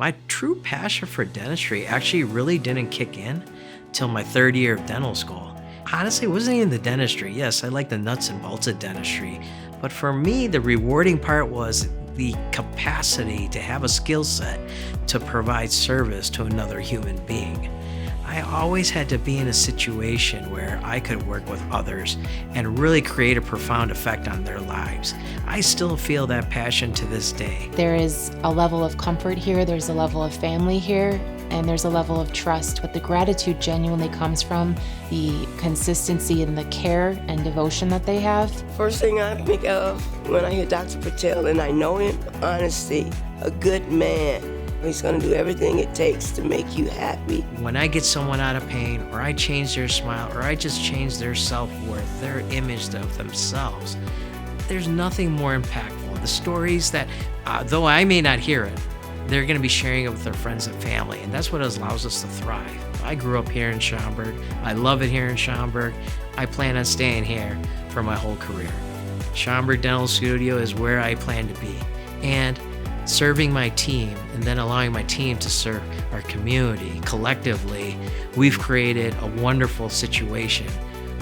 My true passion for dentistry actually really didn't kick in till my third year of dental school. Honestly, it wasn't even the dentistry. Yes, I like the nuts and bolts of dentistry. But for me, the rewarding part was the capacity to have a skill set to provide service to another human being. I always had to be in a situation where I could work with others and really create a profound effect on their lives. I still feel that passion to this day. There is a level of comfort here, there's a level of family here, and there's a level of trust. But the gratitude genuinely comes from the consistency and the care and devotion that they have. First thing I think of when I hear Dr. Patel, and I know him, honesty, a good man. He's gonna do everything it takes to make you happy. When I get someone out of pain, or I change their smile, or I just change their self-worth, their image of themselves, there's nothing more impactful. The stories that, though I may not hear it, they're gonna be sharing it with their friends and family, and that's what allows us to thrive. I grew up here in Schaumburg. I love it here in Schaumburg. I plan on staying here for my whole career. Schaumburg Dental Studio is where I plan to be. And serving my team and then allowing my team to serve our community collectively, we've created a wonderful situation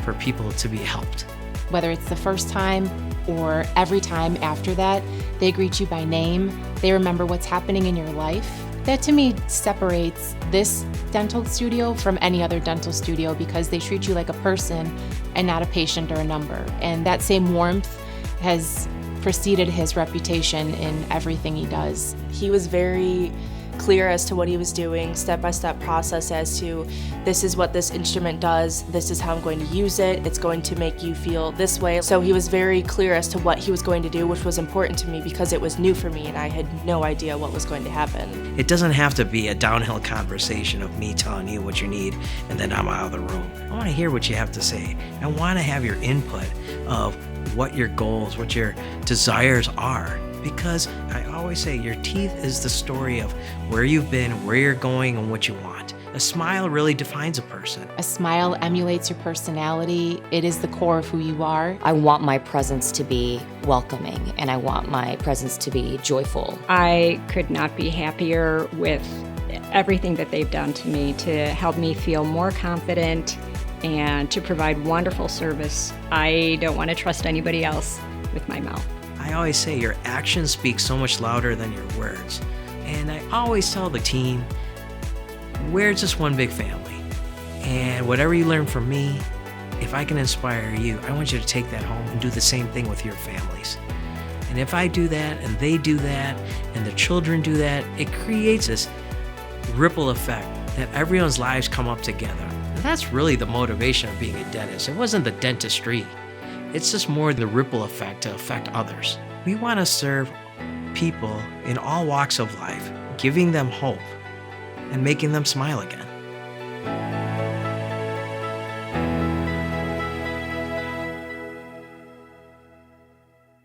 for people to be helped. Whether it's the first time or every time after that, they greet you by name, they remember what's happening in your life. That to me separates this dental studio from any other dental studio because they treat you like a person and not a patient or a number. And that same warmth has preceded his reputation in everything he does. He was very clear as to what he was doing, step-by-step process as to this is what this instrument does, this is how I'm going to use it, it's going to make you feel this way. So he was very clear as to what he was going to do, which was important to me because it was new for me and I had no idea what was going to happen. It doesn't have to be a downhill conversation of me telling you what you need and then I'm out of the room. I want to hear what you have to say. I want to have your input of what your goals, what your desires are. Because I always say your teeth is the story of where you've been, where you're going, and what you want. A smile really defines a person. A smile emulates your personality. It is the core of who you are. I want my presence to be welcoming, and I want my presence to be joyful. I could not be happier with everything that they've done to me to help me feel more confident and to provide wonderful service. I don't want to trust anybody else with my mouth. I always say your actions speak so much louder than your words. And I always tell the team, we're just one big family. And whatever you learn from me, if I can inspire you, I want you to take that home and do the same thing with your families. And if I do that, and they do that, and the children do that, it creates this ripple effect that everyone's lives come up together. And that's really the motivation of being a dentist. It wasn't the dentistry. It's just more the ripple effect to affect others. We want to serve people in all walks of life, giving them hope and making them smile again.